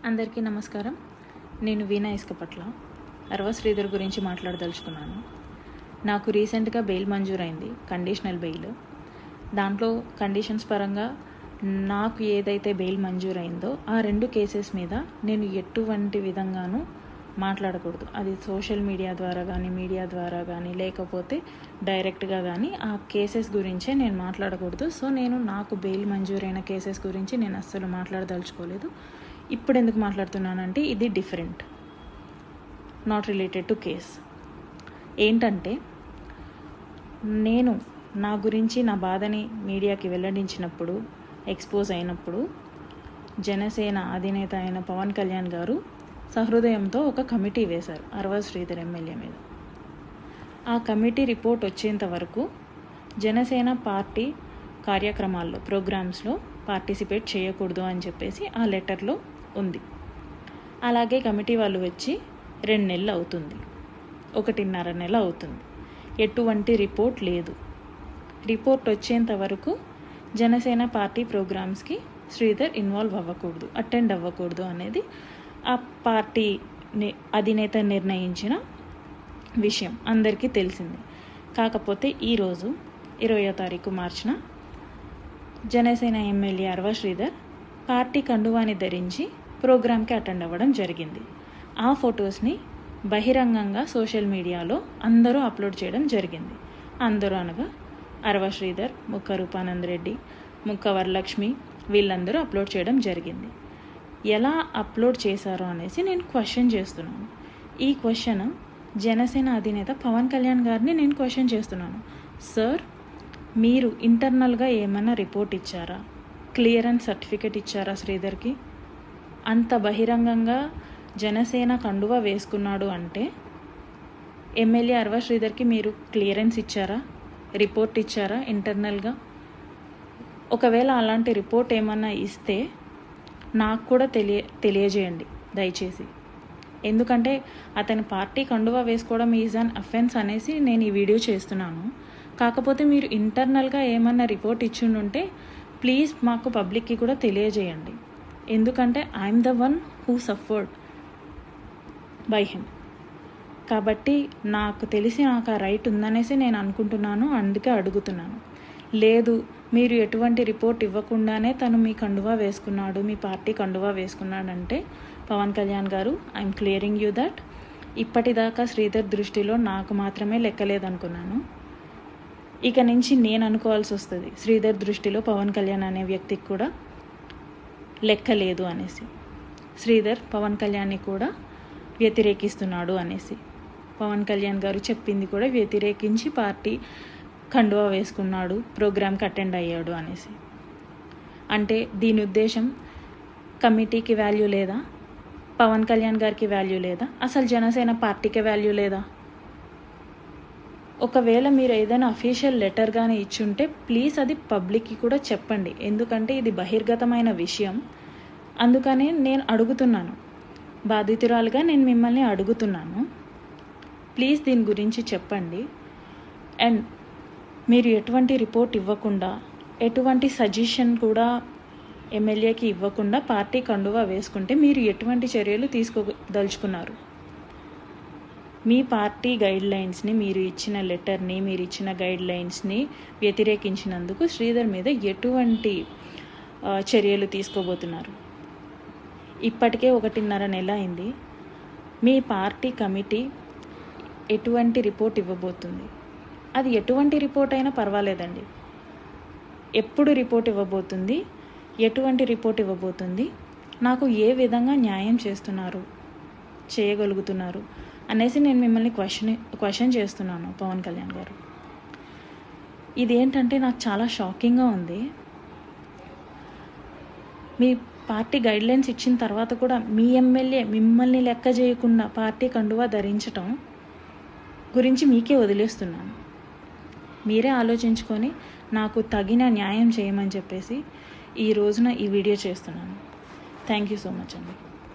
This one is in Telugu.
అందరికీ నమస్కారం. నేను వీణా ఇసుకపట్ల అరవ శ్రీధర్ గురించి మాట్లాడదలుచుకున్నాను. నాకు రీసెంట్గా బెయిల్ మంజూరైంది, కండిషనల్ బెయిల్. దాంట్లో కండిషన్స్ పరంగా నాకు ఏదైతే బెయిల్ మంజూరైందో ఆ 2 కేసెస్ మీద నేను ఎటువంటి విధంగానూ మాట్లాడకూడదు. అది సోషల్ మీడియా ద్వారా కానీ, మీడియా ద్వారా కానీ, లేకపోతే డైరెక్ట్గా కానీ ఆ కేసెస్ గురించే నేను మాట్లాడకూడదు. సో నాకు బెయిల్ మంజూరైన కేసెస్ గురించి నేను అస్సలు మాట్లాడదలుచుకోలేదు. ఇప్పుడు ఎందుకు మాట్లాడుతున్నానంటే ఇది different, not related to case. ఏంటంటే నేను నా గురించి నా బాధని మీడియాకి వెల్లడించినప్పుడు, ఎక్స్పోజ్ అయినప్పుడు జనసేన అధినేత అయిన పవన్ కళ్యాణ్ గారు సహృదయంతో ఒక కమిటీ వేశారు అరవ శ్రీధర్ ఎమ్మెల్యే మీద. ఆ కమిటీ రిపోర్ట్ వచ్చేంత వరకు జనసేన పార్టీ కార్యక్రమాల్లో, ప్రోగ్రామ్స్లో పార్టిసిపేట్ చేయకూడదు అని చెప్పేసి ఆ లెటర్లో ఉంది. అలాగే కమిటీ వాళ్ళు వచ్చి 2 నెలలు అవుతుంది, 1.5 నెల అవుతుంది. ఎటువంటి రిపోర్ట్ లేదు. రిపోర్ట్ వచ్చేంత వరకు జనసేన పార్టీ ప్రోగ్రామ్స్కి శ్రీధర్ ఇన్వాల్వ్ అవ్వకూడదు, అటెండ్ అవ్వకూడదు అనేది ఆ పార్టీ అధినేత నిర్ణయించిన విషయం అందరికీ తెలిసింది. కాకపోతే ఈరోజు 20వ తారీఖు మార్చిన జనసేన ఎమ్మెల్యే అరవ శ్రీధర్ పార్టీ కండువాని ధరించి ప్రోగ్రామ్కి అటెండ్ అవ్వడం జరిగింది. ఆ ఫొటోస్ని బహిరంగంగా సోషల్ మీడియాలో అందరూ అప్లోడ్ చేయడం జరిగింది. అందరూ అనగా అరవ శ్రీధర్, ముక్క రూపానంద్ రెడ్డి, ముక్క వరలక్ష్మి, వీళ్ళందరూ అప్లోడ్ చేయడం జరిగింది. ఎలా అప్లోడ్ చేశారో అనేసి నేను క్వశ్చన్ చేస్తున్నాను. ఈ క్వశ్చన్ జనసేన అధినేత పవన్ కళ్యాణ్ గారిని నేను క్వశ్చన్ చేస్తున్నాను. సార్, మీరు ఇంటర్నల్గా ఏమైనా రిపోర్ట్ ఇచ్చారా? క్లియరెన్స్ సర్టిఫికేట్ ఇచ్చారా శ్రీధర్కి? అంత బహిరంగంగా జనసేన కండువా వేసుకున్నాడు అంటే ఎమ్మెల్యే అరవ శ్రీధర్కి మీరు క్లియరెన్స్ ఇచ్చారా? రిపోర్ట్ ఇచ్చారా ఇంటర్నల్గా? ఒకవేళ అలాంటి రిపోర్ట్ ఏమన్నా ఇస్తే నాకు కూడా తెలియజేయండి దయచేసి. ఎందుకంటే అతని పార్టీ కండువా వేసుకోవడం ఈజ్ అన్ అఫెన్స్ అనేసి నేను ఈ వీడియో చేస్తున్నాను. కాకపోతే మీరు ఇంటర్నల్గా ఏమన్నా రిపోర్ట్ ఇచ్చిండుంటే ప్లీజ్ మాకు పబ్లిక్కి కూడా తెలియజేయండి. ఎందుకంటే I'm the one who suffered by him. కాబట్టి నాకు తెలిసి నాకు ఆ రైట్ ఉందనేసి నేను అనుకుంటున్నాను, అందుకే అడుగుతున్నాను. లేదు, మీరు ఎటువంటి రిపోర్ట్ ఇవ్వకుండానే తను మీ కండువా వేసుకున్నాడు, మీ పార్టీ కండువా వేసుకున్నాడంటే పవన్ కళ్యాణ్ గారు, ఐఎమ్ క్లియరింగ్ యూ దట్ ఇప్పటిదాకా శ్రీధర్ దృష్టిలో నాకు మాత్రమే లెక్కలేదనుకున్నాను. ఇక నుంచి నేను అనుకోవాల్సి వస్తుంది శ్రీధర్ దృష్టిలో పవన్ కళ్యాణ్ అనే వ్యక్తికి కూడా లెక్క లేదు అనేసి. శ్రీధర్ పవన్ కళ్యాణ్ని కూడా వ్యతిరేకిస్తున్నాడు అనేసి, పవన్ కళ్యాణ్ గారు చెప్పింది కూడా వ్యతిరేకించి పార్టీ కండువా వేసుకున్నాడు, ప్రోగ్రామ్కి అటెండ్ అయ్యాడు అనేసి. అంటే దీని ఉద్దేశం కమిటీకి వాల్యూ లేదా? పవన్ కళ్యాణ్ గారికి వాల్యూ లేదా? అసలు జనసేన పార్టీకి వాల్యూ లేదా? ఒకవేళ మీరు ఏదైనా అఫీషియల్ లెటర్ కానీ ఇచ్చుంటే ప్లీజ్ అది పబ్లిక్కి కూడా చెప్పండి. ఎందుకంటే ఇది బహిర్గతమైన విషయం. అందుకనే నేను అడుగుతున్నాను, బాధితురాలుగా నేను మిమ్మల్ని అడుగుతున్నాను, ప్లీజ్ దీని గురించి చెప్పండి. అండ్ మీరు ఎటువంటి రిపోర్ట్ ఇవ్వకుండా, ఎటువంటి సజెషన్ కూడా ఎమ్మెల్యేకి ఇవ్వకుండా పార్టీ కండువా వేసుకుంటే మీరు ఎటువంటి చర్యలు తీసుకోదలుచుకున్నారు? మీ పార్టీ గైడ్లైన్స్ని, మీరు ఇచ్చిన లెటర్ని, మీరు ఇచ్చిన గైడ్లైన్స్ని వ్యతిరేకించినందుకు శ్రీధర్ మీద ఎటువంటి చర్యలు తీసుకోబోతున్నారు? ఇప్పటికే 1.5 నెల అయింది. మీ పార్టీ కమిటీ ఎటువంటి రిపోర్ట్ ఇవ్వబోతుంది? అది ఎటువంటి రిపోర్ట్ అయినా పర్వాలేదండి. ఎప్పుడు రిపోర్ట్ ఇవ్వబోతుంది? ఎటువంటి రిపోర్ట్ ఇవ్వబోతుంది? నాకు ఏ విధంగా న్యాయం చేయగలుగుతున్నారు అనేసి నేను మిమ్మల్ని క్వశ్చన్ చేస్తున్నాను పవన్ కళ్యాణ్ గారు. ఇదేంటంటే నాకు చాలా షాకింగ్గా ఉంది. మీ పార్టీ గైడ్లైన్స్ ఇచ్చిన తర్వాత కూడా మీ ఎమ్మెల్యే మిమ్మల్ని లెక్క చేయకుండా పార్టీ కండువా ధరించటం గురించి మీకే వదిలేస్తున్నాను. మీరే ఆలోచించుకొని నాకు తగిన న్యాయం చేయమని చెప్పేసి ఈ రోజున ఈ వీడియో చేస్తున్నాను. థ్యాంక్ యూ సో మచ్ అండి.